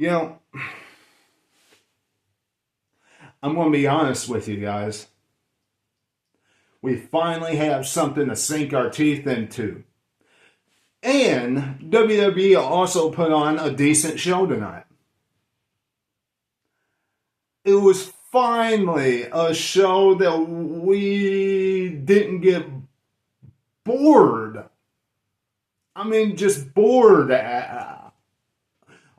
You know, I'm going to be honest with you guys. We finally have something to sink our teeth into. And WWE also put on a decent show tonight. It was finally a show that we didn't get bored. I mean, just bored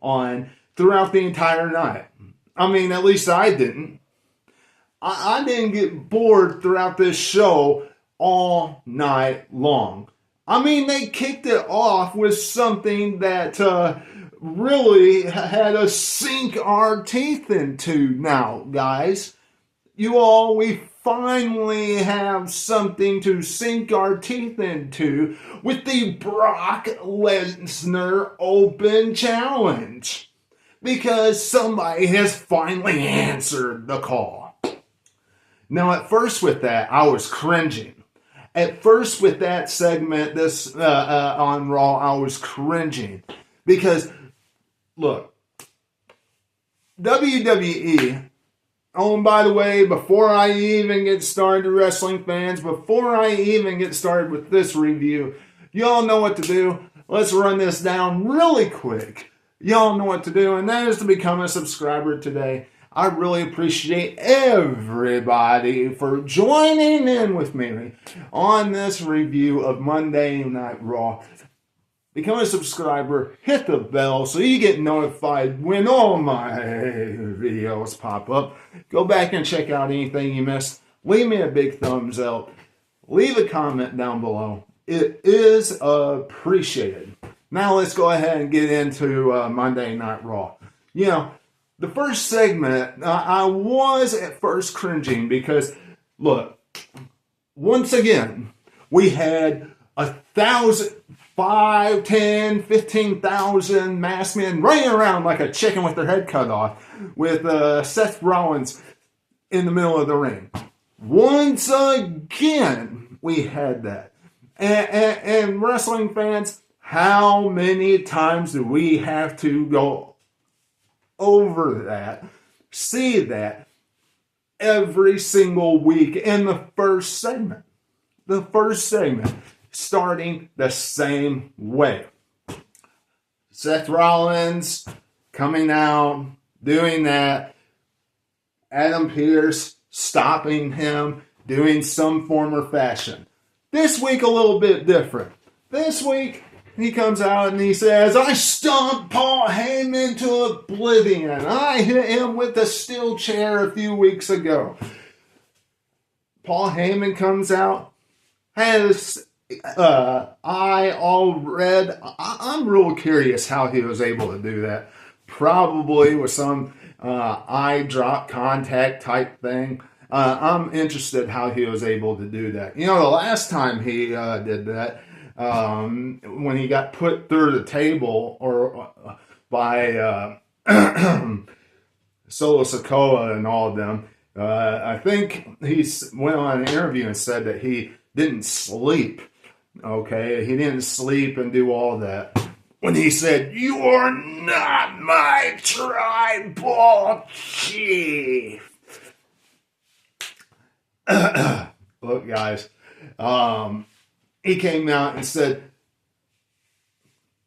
on throughout the entire night. I mean, at least I didn't. I didn't get bored throughout this show all night long. I mean, they kicked it off with something that really had us sink our teeth into now, guys. We finally have something to sink our teeth into with the Brock Lesnar Open Challenge. Because somebody has finally answered the call. Now, at first with that, I was cringing. At first with that segment, on Raw, I was cringing. Because, look, WWE, oh, and by the way, before I even get started, wrestling fans, before I even get started with this review, y'all know what to do. Let's run this down really quick. Y'all know what to do, and that is to become a subscriber today. I really appreciate everybody for joining in with me on this review of Monday Night Raw. Become a subscriber, hit the bell so you get notified when all my videos pop up. Go back and check out anything you missed. Leave me a big thumbs up. Leave a comment down below. It is appreciated. Now let's go ahead and get into Monday Night Raw. You know, the first segment, I was at first cringing because, look, once again, we had 1,000, 5, 10, 15,000 masked men running around like a chicken with their head cut off with Seth Rollins in the middle of the ring. Once again, we had that. And wrestling fans, how many times do we have to go over that, see that every single week in the first segment? The first segment starting the same way. Seth Rollins coming out, doing that. Adam Pearce stopping him, doing some form or fashion. This week a little bit different. This week he comes out and he says, I stomped Paul Heyman to oblivion. I hit him with a steel chair a few weeks ago. Paul Heyman comes out, has eye all red. I'm real curious how he was able to do that. Probably with some eye drop contact type thing. I'm interested how he was able to do that. You know, the last time he did that, when he got put through the table or by Solo Sikoa and all of them, I think he went on an interview and said that he didn't sleep. Okay, he didn't sleep and do all that. When he said, "You are not my tribal chief." Look, guys, he came out and said,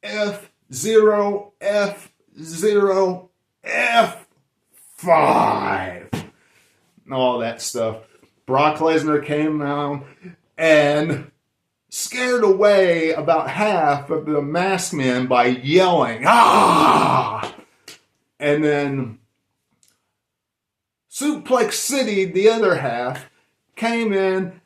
F0, F0, F5. All that stuff. Brock Lesnar came out and scared away about half of the masked men by yelling, "Ah!" And then Suplex City, the other half, came in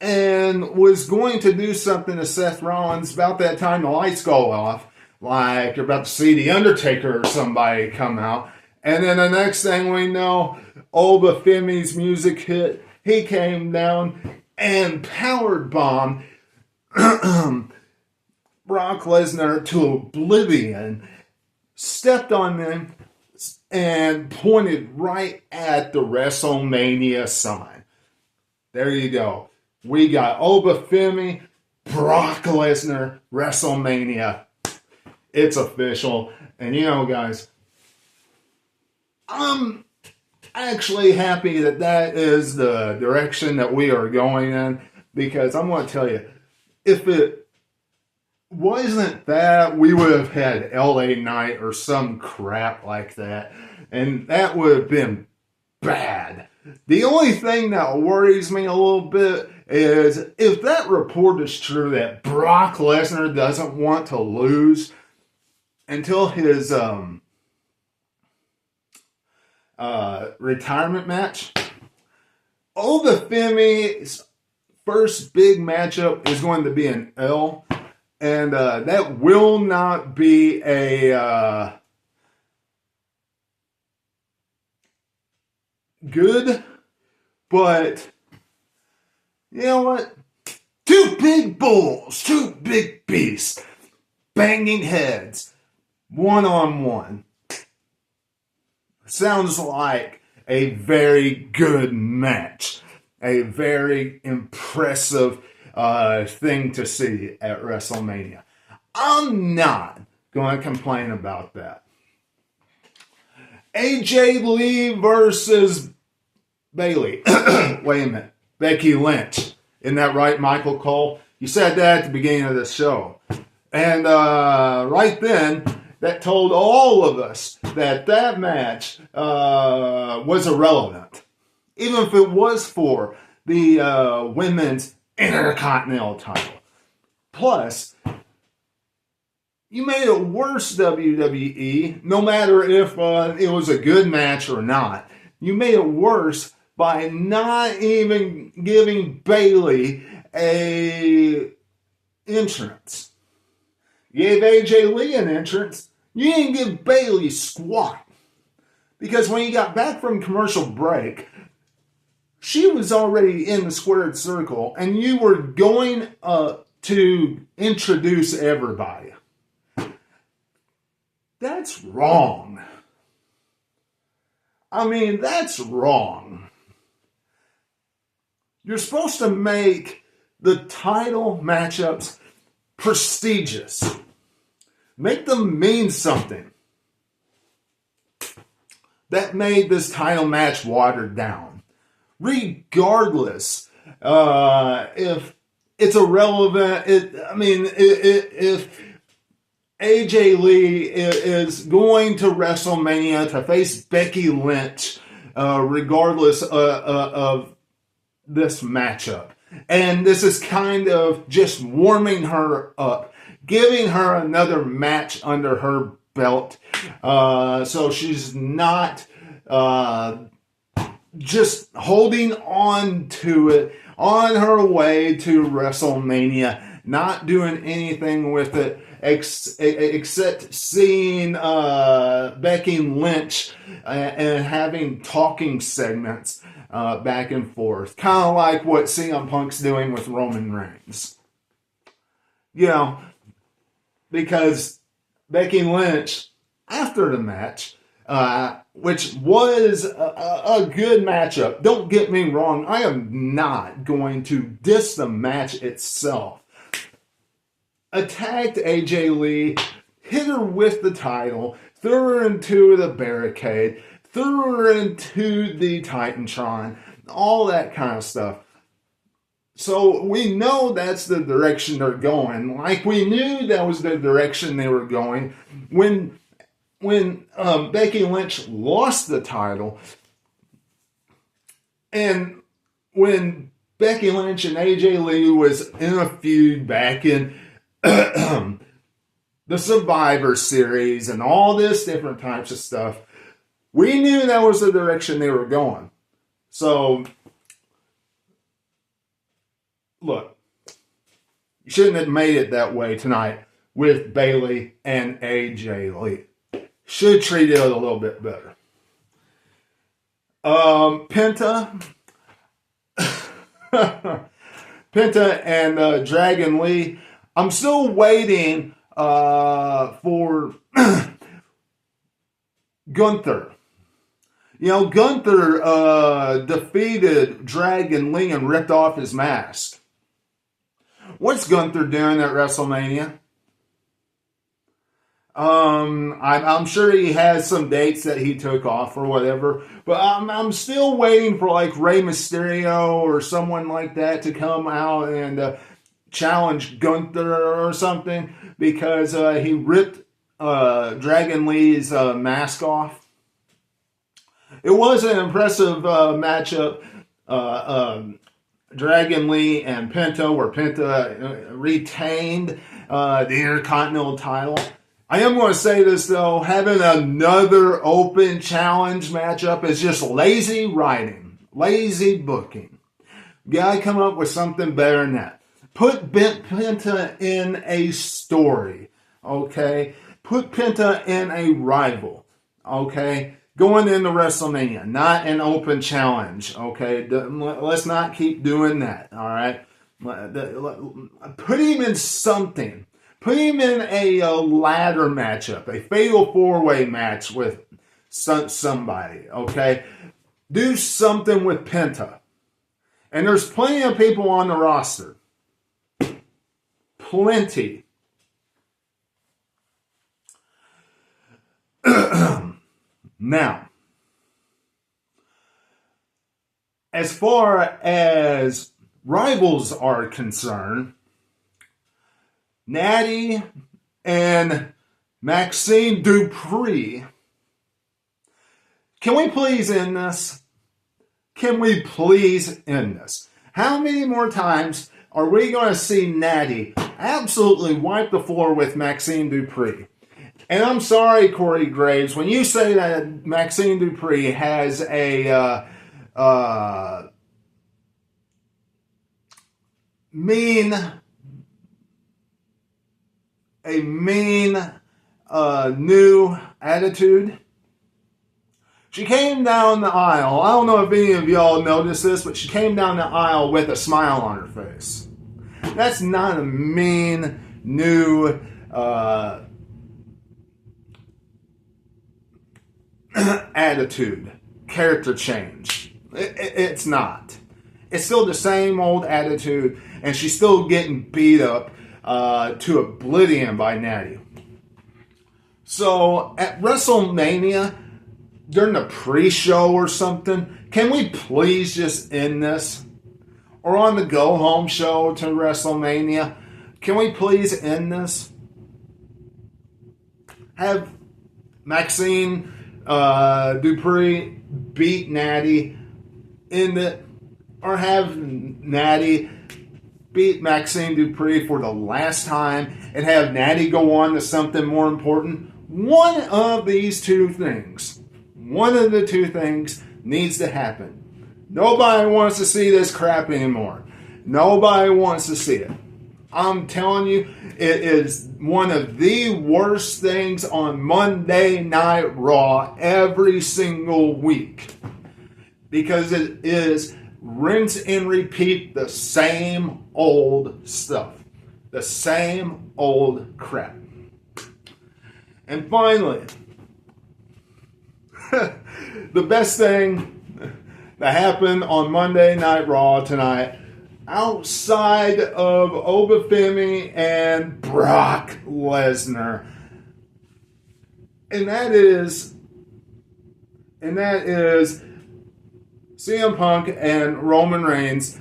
and was going to do something to Seth Rollins. About that time, the lights go off, like you're about to see The Undertaker or somebody come out. And then the next thing we know, Oba Femi's music hit. He came down and powerbombed Brock Lesnar to oblivion, stepped on them, and pointed right at the WrestleMania sign. There you go. We got Oba Femi, Brock Lesnar, WrestleMania. It's official. And you know, guys, I'm actually happy that that is the direction that we are going in, because I'm going to tell you, if it wasn't that, we would have had LA Knight or some crap like that, and that would have been bad. The only thing that worries me a little bit is if that report is true that Brock Lesnar doesn't want to lose until his retirement match. Oba Femi's first big matchup is going to be an L, and that will not be a good, but you know what? Two big bulls, two big beasts, banging heads, one-on-one. Sounds like a very good match. A very impressive thing to see at WrestleMania. I'm not going to complain about that. AJ Lee versus Bayley. Wait a minute. Becky Lynch. Isn't that right, Michael Cole? You said that at the beginning of the show. And right then, that told all of us that that match was irrelevant. Even if it was for the women's Intercontinental title. Plus, you made it worse, WWE, no matter if it was a good match or not. You made it worse by not even giving Bayley a entrance. You gave AJ Lee an entrance. You didn't give Bayley squat. Because when you got back from commercial break, she was already in the squared circle, and you were going to introduce everybody. That's wrong. I mean, that's wrong. You're supposed to make the title matchups prestigious. Make them mean something. That made this title match watered down. Regardless, if it's irrelevant, if AJ Lee is going to WrestleMania to face Becky Lynch, regardless of this matchup. And this is kind of just warming her up, giving her another match under her belt, so she's not just holding on to it on her way to WrestleMania, not doing anything with it except seeing Becky Lynch and having talking segments back and forth. Kind of like what CM Punk's doing with Roman Reigns. You know, because Becky Lynch, after the match, which was a good matchup. Don't get me wrong, I am not going to diss the match itself. Attacked AJ Lee, hit her with the title, threw her into the barricade, threw her into the Titantron, all that kind of stuff. So we know that's the direction they're going. Like we knew that was the direction they were going when Becky Lynch lost the title, and when Becky Lynch and AJ Lee was in a feud back in the Survivor Series and all this different types of stuff, we knew that was the direction they were going. So, look, you shouldn't have made it that way tonight with Bayley and AJ Lee. Should treat it a little bit better. Penta and Dragon Lee. I'm still waiting for Gunther. You know, Gunther defeated Dragon Lee and ripped off his mask. What's Gunther doing at WrestleMania? I'm sure he has some dates that he took off or whatever, but I'm still waiting for like Rey Mysterio or someone like that to come out and challenge Gunther or something, because he ripped Dragon Lee's mask off. It was an impressive matchup. Dragon Lee and Penta, where Penta retained the Intercontinental title. I am going to say this though, having another open challenge matchup is just lazy writing, lazy booking. You gotta come up with something better than that. Put Penta in a story, okay? Put Penta in a rival, okay? Going into WrestleMania, not an open challenge, okay? Let's not keep doing that, all right? Put him in something. Put him in a ladder matchup, a fatal four-way match with somebody, okay? Do something with Penta. And there's plenty of people on the roster. Plenty. Now, as far as rivals are concerned, Natty and Maxine Dupree, can we please end this? Can we please end this? How many more times are we going to see Natty absolutely wipe the floor with Maxine Dupree? And I'm sorry, Corey Graves, when you say that Maxine Dupree has a mean new attitude. She came down the aisle. I don't know if any of y'all noticed this, but she came down the aisle with a smile on her face. That's not a mean new attitude, character change. It's not. It's still the same old attitude, and she's still getting beat up to oblivion by Natty. So at WrestleMania, during the pre-show or something, can we please just end this? Or on the go-home show to WrestleMania, can we please end this? Have Maxine Dupree beat Natty, end it, or have Natty beat Maxine Dupree for the last time and have Natty go on to something more important. One of these two things, one of the two things needs to happen. Nobody wants to see this crap anymore. Nobody wants to see it. I'm telling you, it is one of the worst things on Monday Night Raw every single week. Because it is rinse and repeat the same old stuff. The same old crap. And finally, the best thing that happened on Monday Night Raw tonight, outside of Oba Femi and Brock Lesnar, and that is CM Punk and Roman Reigns.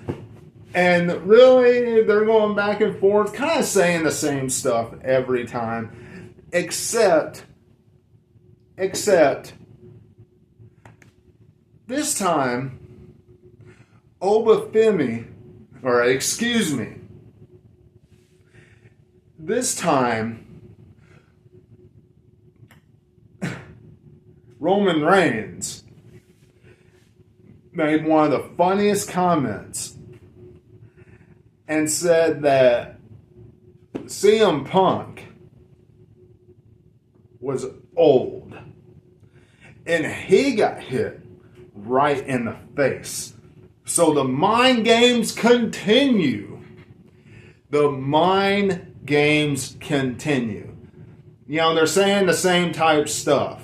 And really, they're going back and forth, kind of saying the same stuff every time. Except this time, Oba Femi, or excuse me, this time, Roman Reigns made one of the funniest comments and said that CM Punk was old. And he got hit right in the face. So the mind games continue. The mind games continue. You know, they're saying the same type stuff.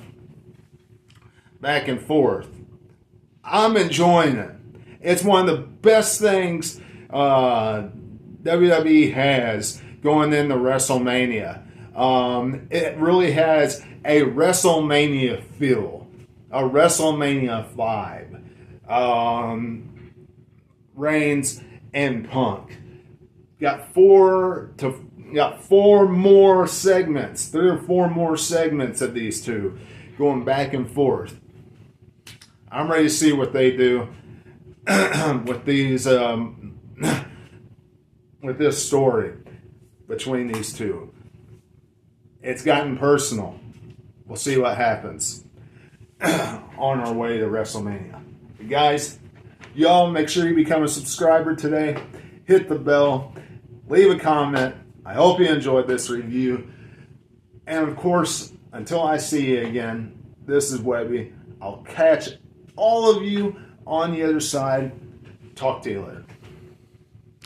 Back and forth. I'm enjoying it. It's one of the best things WWE has going into WrestleMania. It really has a WrestleMania feel, a WrestleMania vibe. Reigns and Punk got four more segments, 3 or 4 more segments of these two going back and forth. I'm ready to see what they do with these with this story between these two. It's gotten personal. We'll see what happens on our way to WrestleMania. But guys, y'all make sure you become a subscriber today. Hit the bell. Leave a comment. I hope you enjoyed this review. And of course, until I see you again, this is Webby. I'll catch all of you on the other side. Talk to you later.